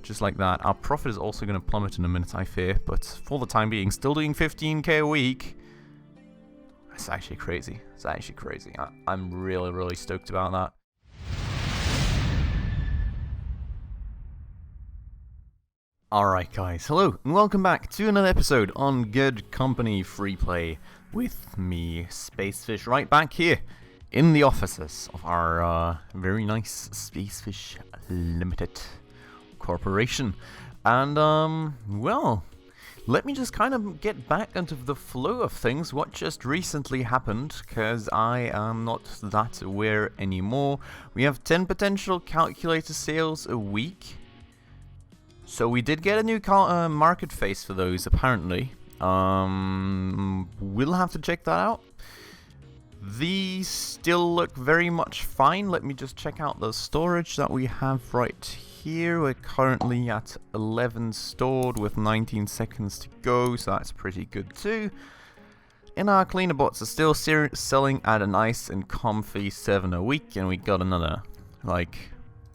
just like that. Our profit is also going to plummet in a minute, I fear, but for the time being, still doing 15k a week. That's actually crazy. It's actually crazy. I'm really, really stoked about that. Alright guys, hello and welcome back to another episode on Good Company Freeplay with me, Spacefish, right back here in the offices of our very nice Spacefish Limited Corporation. And, well, let me just kind of get back into the flow of things, what just recently happened, because I am not that aware anymore. We have 10 potential calculator sales a week. So we did get a new market face for those, apparently. We'll have to check that out. These still look very much fine. Let me just check out the storage that we have right here. We're currently at 11 stored with 19 seconds to go, so that's pretty good too. And our cleaner bots are still selling at a nice and comfy 7 a week, and we got another, like,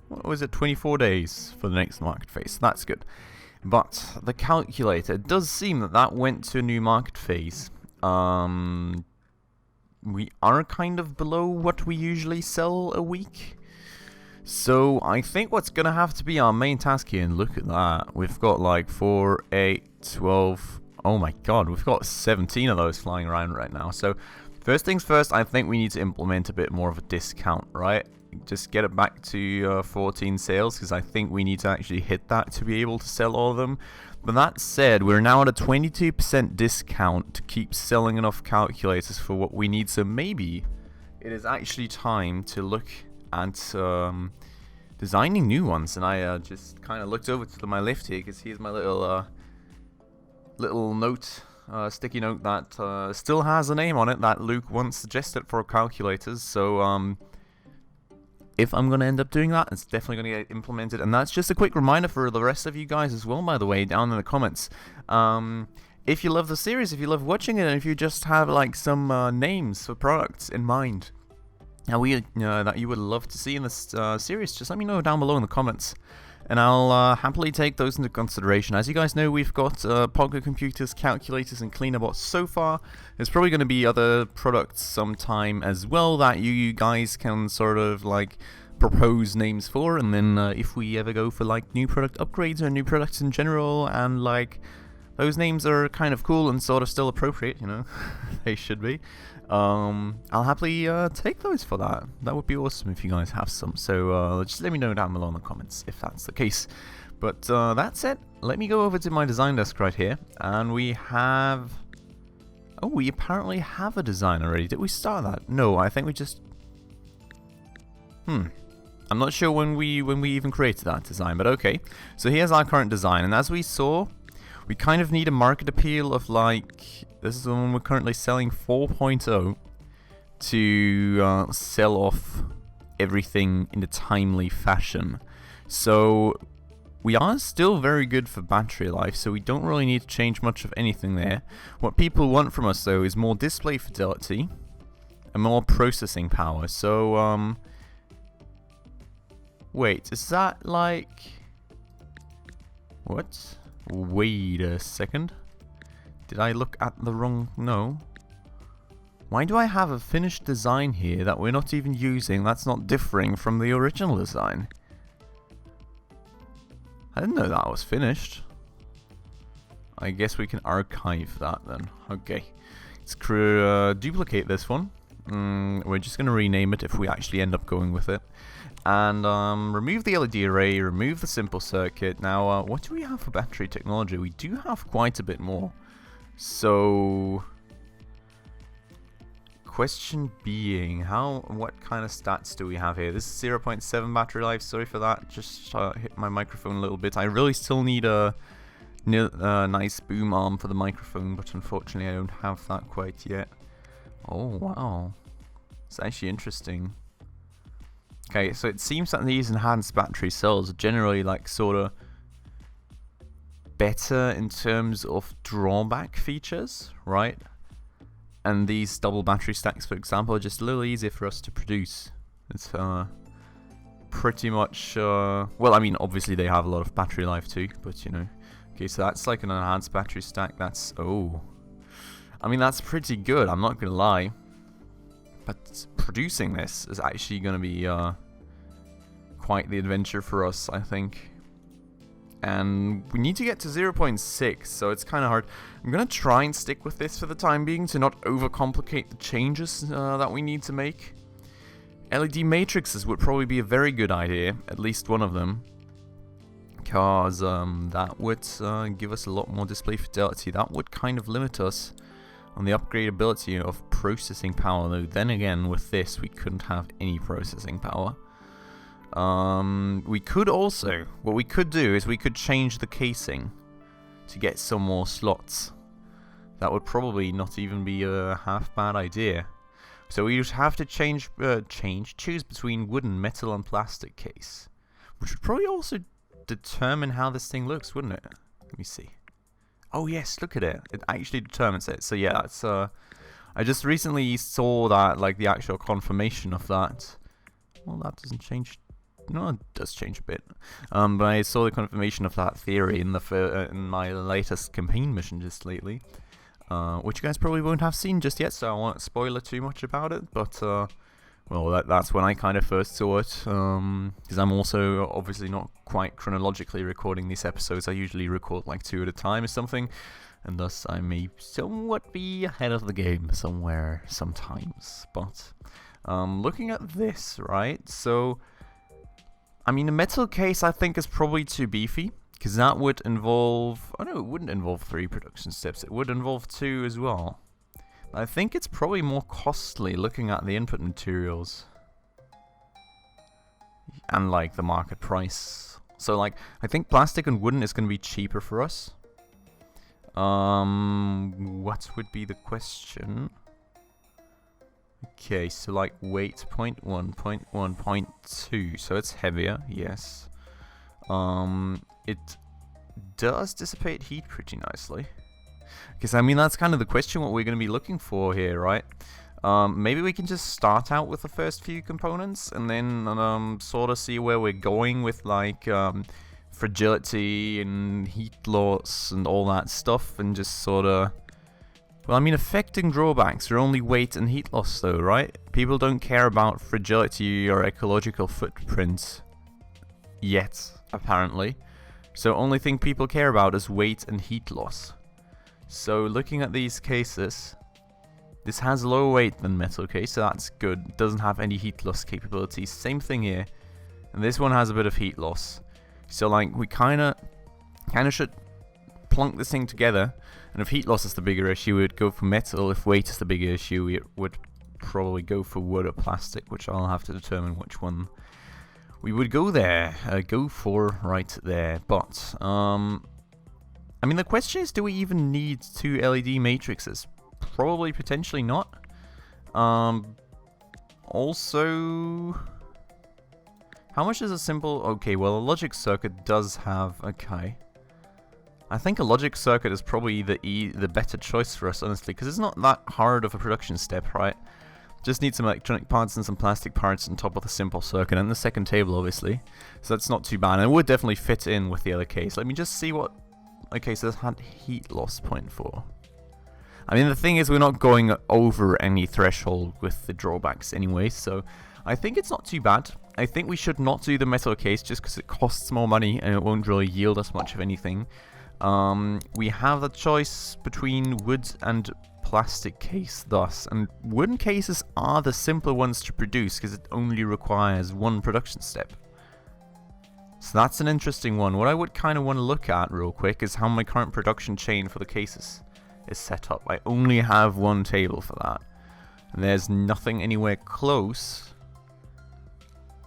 what was it, 24 days for the next market phase. That's good. But the calculator, it does seem that went to a new market phase. We are kind of below what we usually sell a week. So I think what's going to have to be our main task here, and look at that. We've got like 4, 8, 12, oh my god, we've got 17 of those flying around right now. So first things first, I think we need to implement a bit more of a discount, right? Just get it back to 14 sales, because I think we need to actually hit that to be able to sell all of them. But that said, we're now at a 22% discount to keep selling enough calculators for what we need. So maybe it is actually time to look at designing new ones. And I just kind of looked over to my left here, because here's my little note, sticky note that still has a name on it that Luke once suggested for calculators. So if I'm going to end up doing that, it's definitely going to get implemented. And that's just a quick reminder for the rest of you guys as well, by the way, down in the comments. If you love the series, if you love watching it, and if you just have like some names for products in mind that you would love to see in this series, just let me know down below in the comments. And I'll happily take those into consideration. As you guys know, we've got Pocket computers, calculators, and cleaner bots so far. There's probably going to be other products sometime as well that you guys can sort of like propose names for. And then if we ever go for like new product upgrades or new products in general, and like those names are kind of cool and sort of still appropriate, you know, they should be. I'll happily take those for that. That would be awesome if you guys have some. So just let me know down below in the comments if that's the case. But that's it. Let me go over to my design desk right here, and we have... Oh, we apparently have a design already. Did we start that? No, I think we just... I'm not sure when we even created that design, but okay. So here's our current design, and as we saw, we kind of need a market appeal of like... This is the one we're currently selling 4.0 to sell off everything in a timely fashion. So we are still very good for battery life, so we don't really need to change much of anything there. What people want from us though is more display fidelity and more processing power. So wait, is that like... What? Wait a second. Did I look at the wrong... No. Why do I have a finished design here that we're not even using, that's not differing from the original design? I didn't know that was finished. I guess we can archive that then. Okay. Let's duplicate this one. We're just going to rename it if we actually end up going with it. And remove the LED array, remove the simple circuit. Now, what do we have for battery technology? We do have quite a bit more. So, question being, what kind of stats do we have here? This is 0.7 battery life. Sorry for that. Just hit my microphone a little bit. I really still need a nice boom arm for the microphone, but unfortunately I don't have that quite yet. Oh wow, it's actually interesting. Okay, so it seems that these enhanced battery cells are generally like sort of better in terms of drawback features, right? And these double battery stacks, for example, are just a little easier for us to produce. It's pretty much, well, I mean, obviously they have a lot of battery life too, but you know. Okay, so that's like an enhanced battery stack. That's, oh. I mean, that's pretty good, I'm not gonna lie. But producing this is actually gonna be, quite the adventure for us, I think. And we need to get to 0.6, so it's kind of hard. I'm gonna try and stick with this for the time being to not overcomplicate the changes that we need to make. LED matrices would probably be a very good idea, at least one of them. Because that would give us a lot more display fidelity. That would kind of limit us on the upgradability of processing power, though then again, with this, we couldn't have any processing power. We could also, what we could do is we could change the casing to get some more slots. That would probably not even be a half bad idea. So we would have to choose between wooden, metal, and plastic case, which would probably also determine how this thing looks, wouldn't it? Let me see. Oh yes, look at it. It actually determines it. So yeah, that's I just recently saw that, like the actual confirmation of that. Well, that doesn't change. No, it does change a bit. But I saw the confirmation of that theory in in my latest campaign mission just lately, which you guys probably won't have seen just yet, so I won't spoil it too much about it. But well, that's when I kind of first saw it, because I'm also obviously not quite chronologically recording these episodes. I usually record like 2 at a time or something, and thus I may somewhat be ahead of the game somewhere sometimes. But looking at this, right, so I mean, the metal case I think is probably too beefy, because that would involve, oh no, it wouldn't involve 3 production steps, it would involve 2 as well. I think it's probably more costly looking at the input materials and like the market price. So like, I think plastic and wooden is going to be cheaper for us. What would be the question? Okay, so like weight 0.1, 0.1, 0.2, so it's heavier, yes. It does dissipate heat pretty nicely. Because I mean, that's kind of the question what we're going to be looking for here, right? Maybe we can just start out with the first few components and then sort of see where we're going with like fragility and heat loss and all that stuff, and just sort of, well, I mean, affecting drawbacks are only weight and heat loss though, right? People don't care about fragility or ecological footprint yet, apparently. So only thing people care about is weight and heat loss. So looking at these cases, this has lower weight than metal case, so that's good. It doesn't have any heat loss capabilities. Same thing here. And this one has a bit of heat loss. So like, we kinda should plunk this thing together, and if heat loss is the bigger issue, we would go for metal. If weight is the bigger issue, we would probably go for wood or plastic, which I'll have to determine which one we would go for right there. But I mean, the question is, do we even need 2 LED matrices? Probably, potentially not. Also, how much is a simple? Okay, well, a logic circuit does have. Okay, I think a logic circuit is probably the better choice for us, honestly, because it's not that hard of a production step, right? Just need some electronic parts and some plastic parts on top of the simple circuit, and the second table, obviously. So that's not too bad, and it would definitely fit in with the other case. Let me just see what. Okay, so this had heat loss 0.4. I mean, the thing is, we're not going over any threshold with the drawbacks anyway, so I think it's not too bad. I think we should not do the metal case just because it costs more money and it won't really yield us much of anything. We have the choice between wood and plastic case thus, and wooden cases are the simpler ones to produce because it only requires 1 production step. So that's an interesting one. What I would kind of want to look at real quick is how my current production chain for the cases is set up. I only have 1 table for that, and there's nothing anywhere close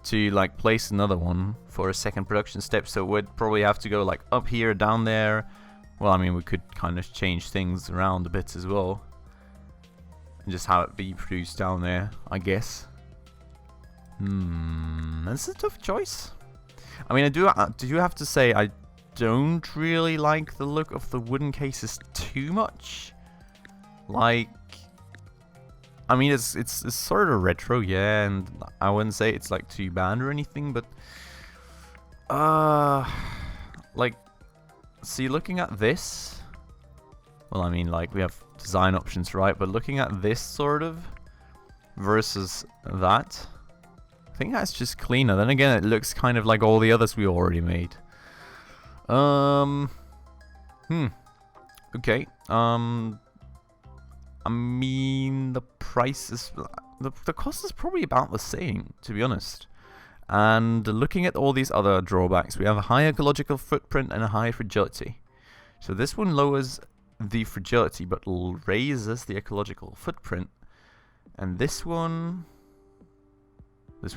to like place another one for a second production step, so we'd probably have to go like up here, down there. Well, I mean, we could kind of change things around a bit as well and just have it be produced down there, I guess. That's a tough choice. I mean, I do have to say, I don't really like the look of the wooden cases too much. Like, I mean, it's sort of retro, yeah, and I wouldn't say it's like too bad or anything, but like, see, looking at this, well, I mean, like, we have design options, right? But looking at this sort of versus that, I think that's just cleaner. Then again, it looks kind of like all the others we already made. Okay. I mean, the price is... The cost is probably about the same, to be honest. And looking at all these other drawbacks, we have a high ecological footprint and a high fragility. So this one lowers the fragility, but raises the ecological footprint. And this one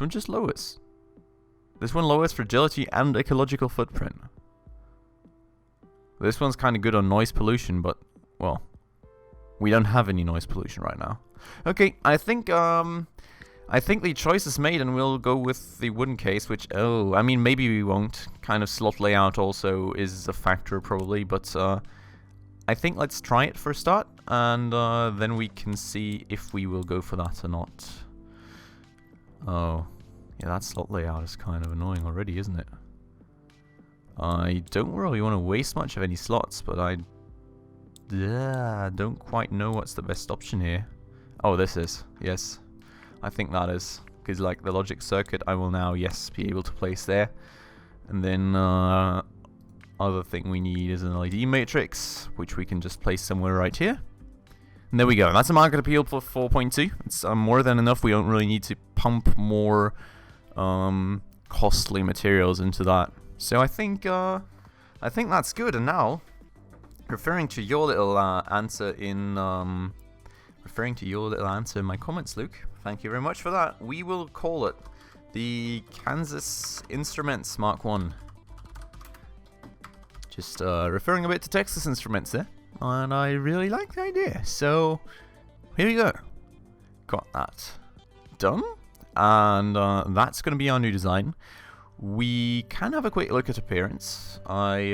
just lowers. This one lowers fragility and ecological footprint. This one's kind of good on noise pollution, but, well, we don't have any noise pollution right now. Okay, I think the choice is made, and we'll go with the wooden case, which, I mean, maybe we won't. Kind of slot layout also is a factor, probably, but I think let's try it for a start, and then we can see if we will go for that or not. Oh, yeah, that slot layout is kind of annoying already, isn't it? I don't really want to waste much of any slots, but I don't quite know what's the best option here. Oh, this is. Yes. I think that is. Because, like, the logic circuit, I will now, yes, be able to place there. And then, other thing we need is an LED matrix, which we can just place somewhere right here. And there we go. That's a market appeal for 4.2. It's more than enough. We don't really need to pump more costly materials into that. So I think that's good. And now, referring to your little answer in my comments, Luke, thank you very much for that. We will call it the Kansas Instruments Mark 1. Just referring a bit to Texas Instruments there, and I really like the idea. So here we go. Got that done, and that's going to be our new design. We can have a quick look at appearance. I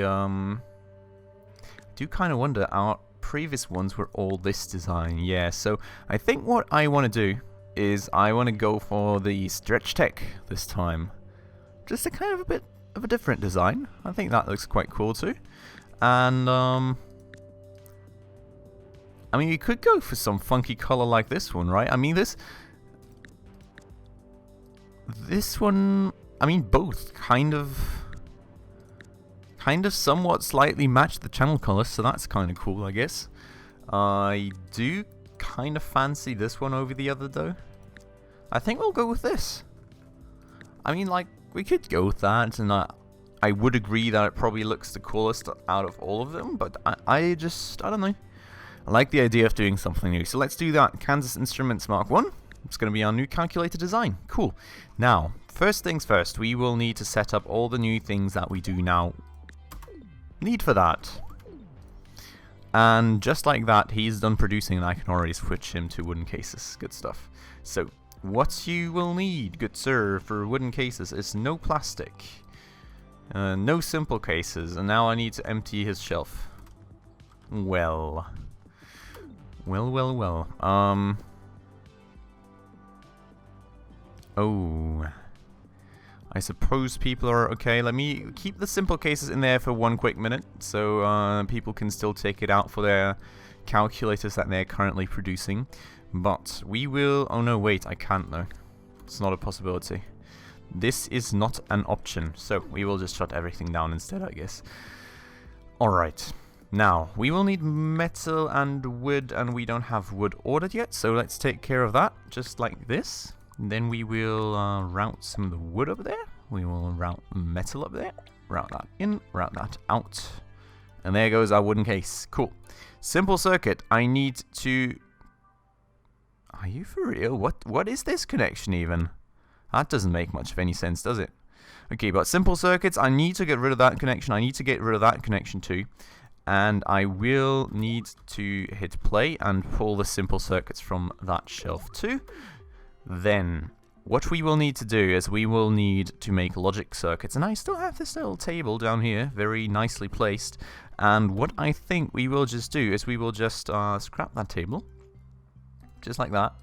do kind of wonder, our previous ones were all this design. Yeah, so I think what I want to do is I want to go for the stretch tech this time. Just a kind of a bit of a different design. I think that looks quite cool too. And I mean, you could go for some funky color like this one, right? I mean, this one, I mean, both kind of somewhat slightly match the channel colors, so that's kind of cool, I guess. I do kind of fancy this one over the other, though. I think we'll go with this. I mean, like, we could go with that, and I would agree that it probably looks the coolest out of all of them, but I don't know. I like the idea of doing something new, so let's do that. Kansas Instruments Mark 1. It's going to be our new calculator design. Cool. Now, first things first, we will need to set up all the new things that we do now need for that. And just like that, he's done producing, and I can already switch him to wooden cases. Good stuff. So, what you will need, good sir, for wooden cases is no plastic, no simple cases, and now I need to empty his shelf. Well. Oh. I suppose people are okay. Let me keep the simple cases in there for one quick minute, so people can still take it out for their calculators that they're currently producing. But we will... Oh no, wait, I can't though. It's not a possibility. This is not an option, so we will just shut everything down instead, I guess. Alright. Now, we will need metal and wood, and we don't have wood ordered yet, so let's take care of that, just like this. Then we will route some of the wood up there. We will route metal up there. Route that in, route that out. And there goes our wooden case. Cool. Simple circuit. I need to... Are you for real? What is this connection even? That doesn't make much of any sense, does it? Okay, but simple circuits, I need to get rid of that connection. I need to get rid of that connection too. And I will need to hit play and pull the simple circuits from that shelf too. Then, what we will need to do is we will need to make logic circuits. And I still have this little table down here, very nicely placed. And what I think we will just do is we will just scrap that table. Just like that.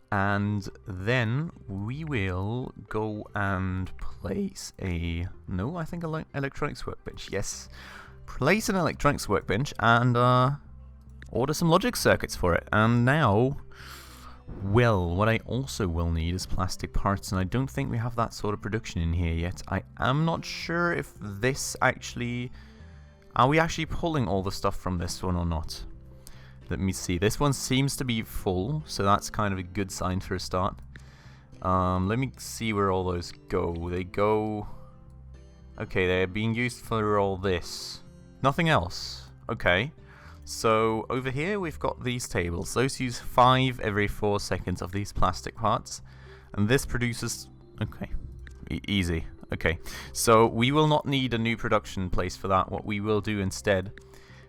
And then we will go and place a... No, I think electronics workbench. Yes. Place an electronics workbench and order some logic circuits for it. And now, well, what I also will need is plastic parts. And I don't think we have that sort of production in here yet. I am not sure if this actually... Are we actually pulling all the stuff from this one or not? Let me see. This one seems to be full, so that's kind of a good sign for a start. Let me see where all those go. They go... Okay, they're being used for all this. Nothing else. Okay. So, over here we've got these tables. Those use 5 every 4 seconds of these plastic parts. And this produces... Okay. Easy. Okay. So, we will not need a new production place for that. What we will do instead...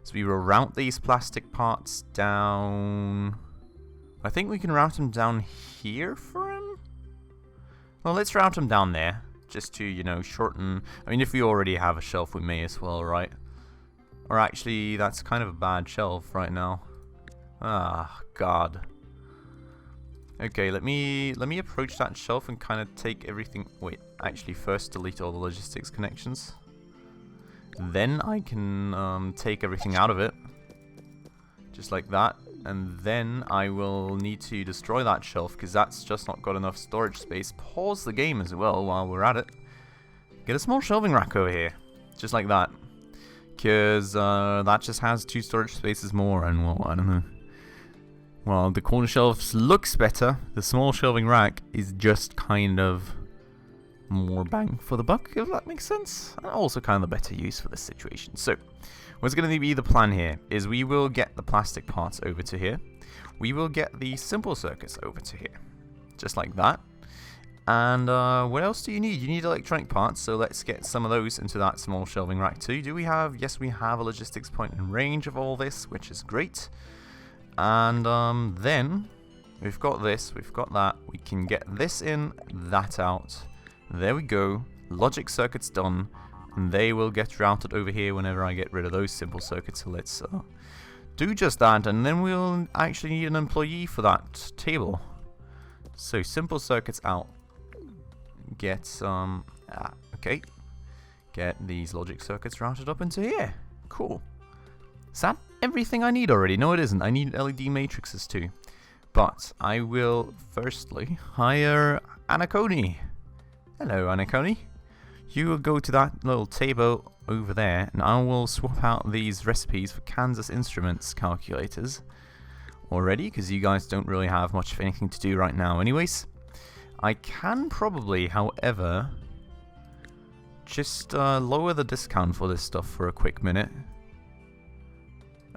So we will route these plastic parts down... I think we can route them down here for him? Well, let's route them down there. Just to, you know, shorten... I mean, if we already have a shelf, we may as well, right? Or actually, that's kind of a bad shelf right now. Ah, God. Okay, let me approach that shelf and kind of take everything... Wait, actually, first delete all the logistics connections. Then I can take everything out of it, just like that, and then I will need to destroy that shelf because that's just not got enough storage space. Pause the game as well while we're at it. Get a small shelving rack over here, just like that, because that just has 2 storage spaces more, and well, I don't know. Well, the corner shelves looks better. The small shelving rack is just kind of more bang for the buck, if that makes sense. And also kind of the better use for this situation. So, what's going to be the plan here is we will get the plastic parts over to here. We will get the simple circuits over to here. Just like that. And what else do you need? You need electronic parts, so let's get some of those into that small shelving rack too. Do we have... Yes, we have a logistics point in range of all this, which is great. And then, we've got this, we've got that. We can get this in, that out. There we go, logic circuits done, and they will get routed over here whenever I get rid of those simple circuits. So let's do just that, and then we'll actually need an employee for that table. So simple circuits out. Get okay. Get these logic circuits routed up into here. Cool. Is that everything I need already? No, it isn't. I need LED matrices too. But I will firstly hire Anacone. Hello, Anacone. You will go to that little table over there, and I will swap out these recipes for Kansas Instruments calculators already, because you guys don't really have much of anything to do right now anyways. I can probably, however, just lower the discount for this stuff for a quick minute.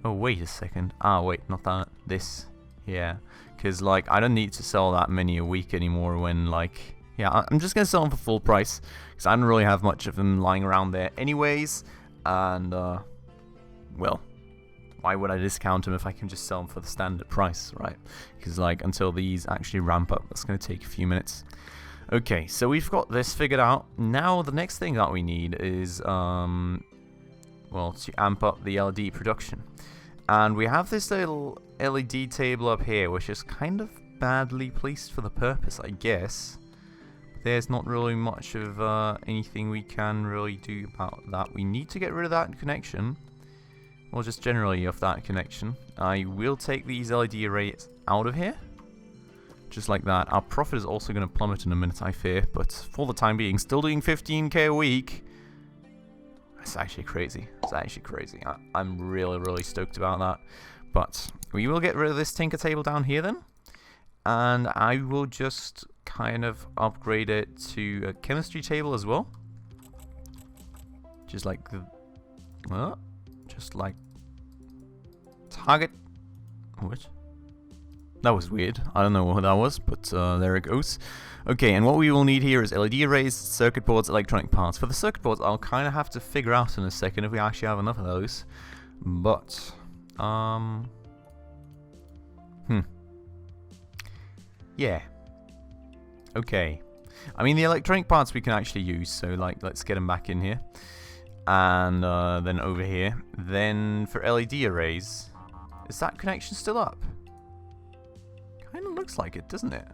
Oh, wait a second. Ah, wait, not that. This. Yeah. Because, like, I don't need to sell that many a week anymore when, like... Yeah, I'm just going to sell them for full price, because I don't really have much of them lying around there anyways, and, well, why would I discount them if I can just sell them for the standard price, right? Because, like, until these actually ramp up, that's going to take a few minutes. Okay, so we've got this figured out. Now, the next thing that we need is, well, to amp up the LED production. And we have this little LED table up here, which is kind of badly placed for the purpose, I guess. There's not really much of anything we can really do about that. We need to get rid of that connection. Well, just generally of that connection. I will take these LED arrays out of here. Just like that. Our profit is also going to plummet in a minute, I fear. But for the time being, still doing 15k a week. That's actually crazy. It's actually crazy. I'm really, really stoked about that. But we will get rid of this tinker table down here then. And I will just kind of upgrade it to a chemistry table as well. Just like the... Well, just like... Target... What? That was weird. I don't know what that was, but there it goes. Okay, and what we will need here is LED arrays, circuit boards, electronic parts. For the circuit boards, I'll kind of have to figure out in a second if we actually have enough of those. But, yeah. Okay. I mean, the electronic parts we can actually use, so, like, let's get them back in here. And then over here. Then, for LED arrays, is that connection still up? Kind of looks like it, doesn't it?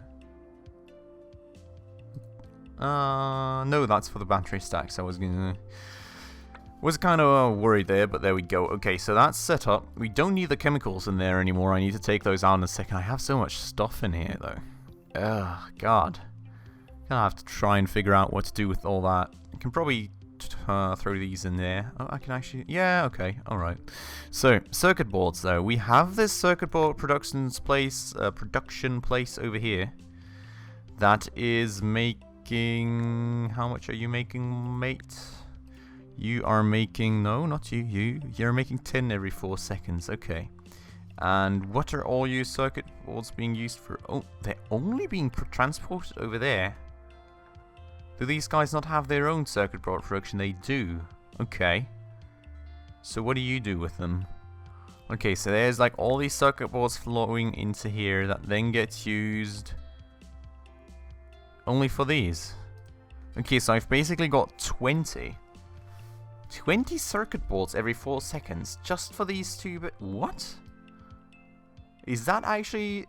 No, that's for the battery stacks. I was kind of worried there, but there we go. Okay, so that's set up. We don't need the chemicals in there anymore. I need to take those out in a second. I have so much stuff in here, though. Ugh, God. Gonna have to try and figure out what to do with all that. I can probably throw these in there. Oh, I can actually... Yeah, okay, alright. So, circuit boards, though. We have this circuit board production place over here that is making... How much are you making, mate? You are making... No, not you. You're making 10 every 4 seconds. Okay. And what are all your circuit boards being used for? Oh, they're only being transported over there. Do these guys not have their own circuit board production? They do. Okay. So what do you do with them? Okay, so there's like all these circuit boards flowing into here that then gets used only for these. Okay, so I've basically got 20 circuit boards every 4 seconds just for these two bit. What? Is that actually...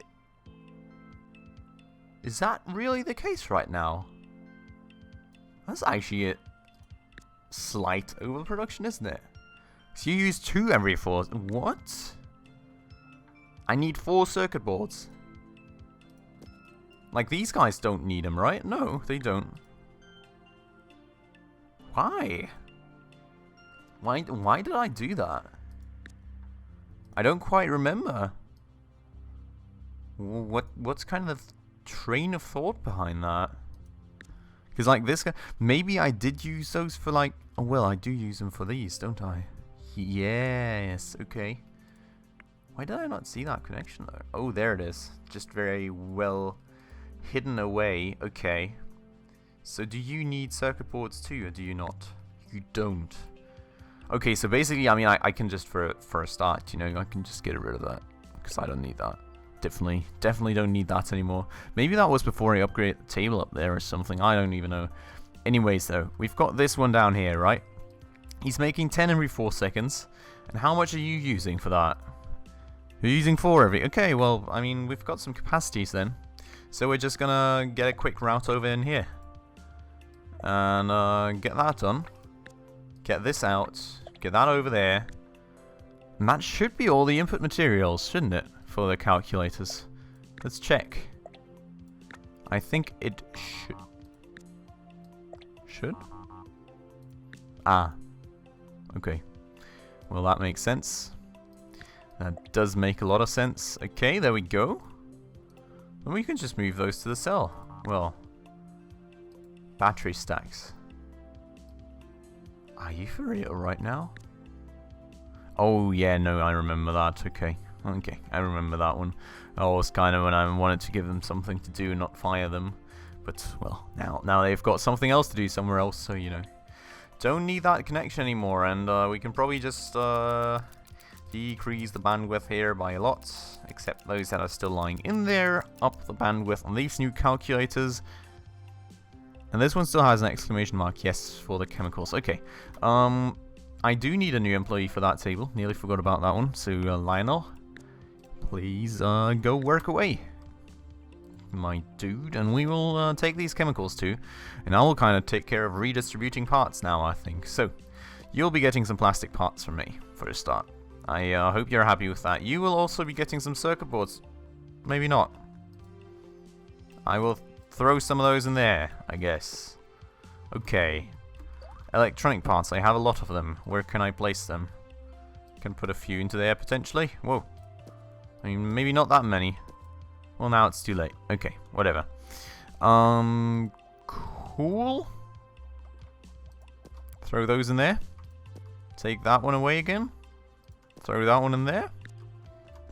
Is that really the case right now? That's actually a slight overproduction, isn't it? So you use 2 every 4... What? I need 4 circuit boards. Like, these guys don't need them, right? No, they don't. Why? Why did I do that? I don't quite remember. What's kind of the train of thought behind that? Because like this guy, maybe I did use those for like, oh well, I do use them for these, don't I? Yes, okay. Why did I not see that connection though? Oh, there it is. Just very well hidden away. Okay. So do you need circuit boards too, or do you not? You don't. Okay, so basically, I mean, I can just, for a start, you know, I can just get rid of that. Because I don't need that. Definitely don't need that anymore. Maybe that was before I upgraded the table up there or something. I don't even know. Anyways, though, we've got this one down here, right? He's making 10 every 4 seconds. And how much are you using for that? You're using 4 every... Okay, well, I mean, we've got some capacities then. So we're just gonna get a quick route over in here. And get that done. Get this out. Get that over there. And that should be all the input materials, shouldn't it? For the calculators. Let's check. I think it should. Ah. Okay. Well, that makes sense. That does make a lot of sense. Okay, there we go. And we can just move those to the cell. Well, battery stacks. Are you for real right now? Oh, yeah, no, I remember that. Okay. Okay, I remember that one. Oh, it was kind of when I wanted to give them something to do and not fire them. But, well, now they've got something else to do somewhere else, so, you know. Don't need that connection anymore, and we can probably just decrease the bandwidth here by a lot. Except those that are still lying in there. Up the bandwidth on these new calculators. And this one still has an exclamation mark, yes, for the chemicals. Okay, I do need a new employee for that table. Nearly forgot about that one. So, Lionel, please go work away, my dude. And we will take these chemicals too. And I will kind of take care of redistributing parts now, I think. So, you'll be getting some plastic parts from me for a start. I hope you're happy with that. You will also be getting some circuit boards. Maybe not. I will throw some of those in there, I guess. Okay. Electronic parts, I have a lot of them. Where can I place them? Can put a few into there, potentially. Whoa. I mean, maybe not that many. Well, now it's too late. Okay, whatever. Cool. Throw those in there. Take that one away again. Throw that one in there.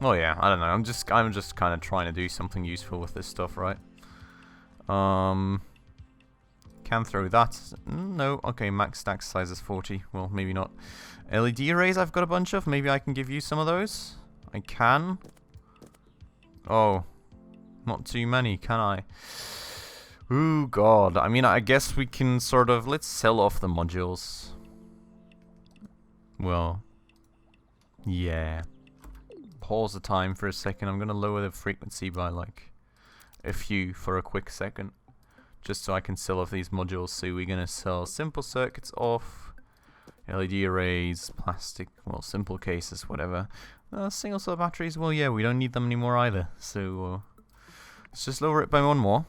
Oh yeah, I don't know. I'm just kind of trying to do something useful with this stuff, right? Can throw that. No, okay, max stack size is 40. Well, maybe not. LED arrays I've got a bunch of. Maybe I can give you some of those. I can. Oh, not too many, can I? Ooh, God. I mean, I guess we can sort of... Let's sell off the modules. Well, yeah. Pause the time for a second. I'm going to lower the frequency by, like, a few for a quick second. just so I can sell off these modules. So we're going to sell simple circuits off, LED arrays, plastic, well, simple cases, whatever. Single cell batteries, well, yeah, we don't need them anymore either. So let's just lower it by one more.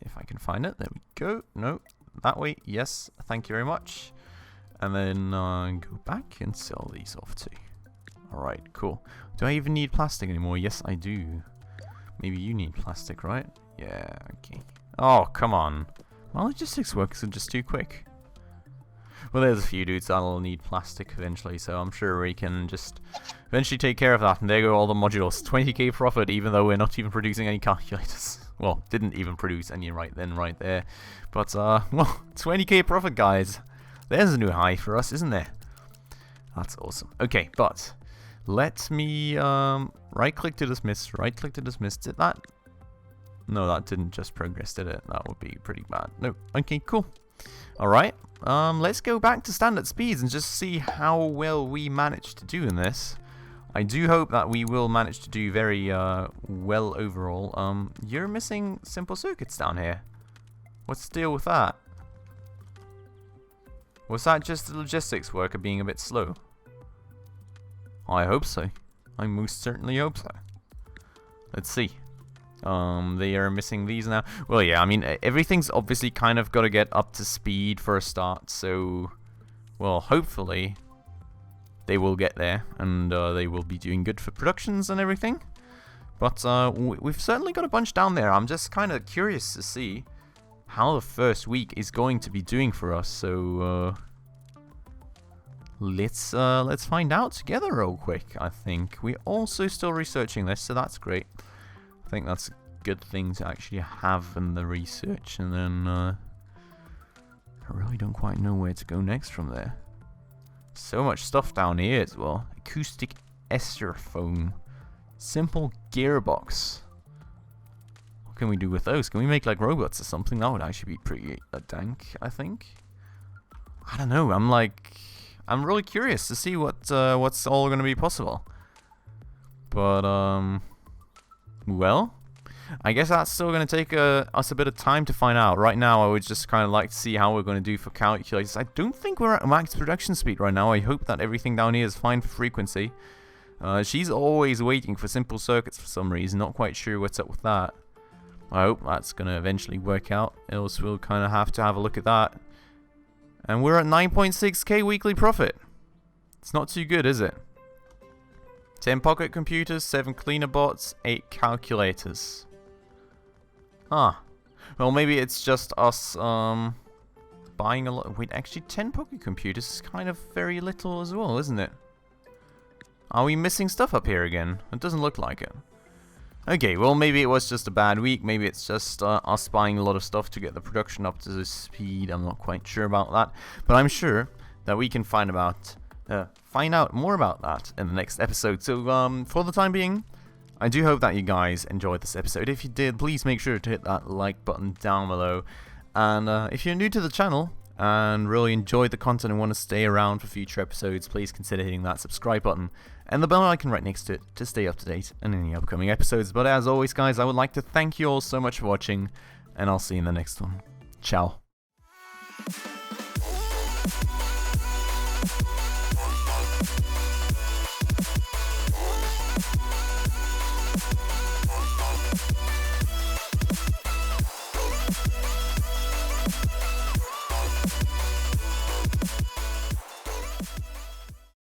If I can find it, there we go. No, that way, yes, thank you very much. And then go back and sell these off too. Alright, cool. Do I even need plastic anymore? Yes, I do. Maybe you need plastic, right? Yeah, okay. Oh, come on. My logistics works are just too quick. Well, there's a few dudes that'll need plastic eventually, so I'm sure we can just eventually take care of that. And there go all the modules. 20k profit, even though we're not even producing any calculators. Well, didn't even produce any right then, right there. But, well, 20k profit, guys. There's a new high for us, isn't there? That's awesome. Okay, but let me right-click to dismiss, right-click to dismiss. Did that? No, that didn't just progress, did it? That would be pretty bad. No. Okay, cool. Alright, let's go back to standard speeds and just see how well we managed to do in this. I do hope that we will manage to do very well overall. You're missing simple circuits down here. What's the deal with that? Was that just the logistics worker being a bit slow? I hope so. I most certainly hope so. Let's see. They are missing these now. Well, yeah, I mean, everything's obviously kind of got to get up to speed for a start, so, well, hopefully they will get there, and they will be doing good for productions and everything. But we've certainly got a bunch down there. I'm just kind of curious to see how the first week is going to be doing for us, so let's find out together real quick. I think we're also still researching this, so that's great. I think that's a good thing to actually have in the research, and then I really don't quite know where to go next from there. So much stuff down here as well. Acoustic ester foam, simple gearbox. What can we do with those? Can we make like robots or something? That would actually be pretty dank, I think. I don't know. I'm really curious to see what's all going to be possible. But well, I guess that's still going to take us a bit of time to find out. Right now, I would just kind of like to see how we're going to do for calculators. I don't think we're at max production speed right now. I hope that everything down here is fine for frequency. She's always waiting for simple circuits for some reason. Not quite sure what's up with that. I hope that's going to eventually work out. Else we'll kind of have to have a look at that. And we're at 9.6k weekly profit. It's not too good, is it? 10 pocket computers, 7 cleaner bots, 8 calculators. Ah. Well, maybe it's just us buying a lot. Wait, actually 10 pocket computers is kind of very little as well, isn't it? Are we missing stuff up here again? It doesn't look like it. Okay, well, maybe it was just a bad week. Maybe it's just us buying a lot of stuff to get the production up to the speed. I'm not quite sure about that. But I'm sure that we can find out more about that in the next episode. So, for the time being, I do hope that you guys enjoyed this episode. If you did, please make sure to hit that like button down below. And if you're new to the channel and really enjoyed the content and want to stay around for future episodes, please consider hitting that subscribe button and the bell icon right next to it to stay up to date on any upcoming episodes. But as always, guys, I would like to thank you all so much for watching, and I'll see you in the next one. Ciao.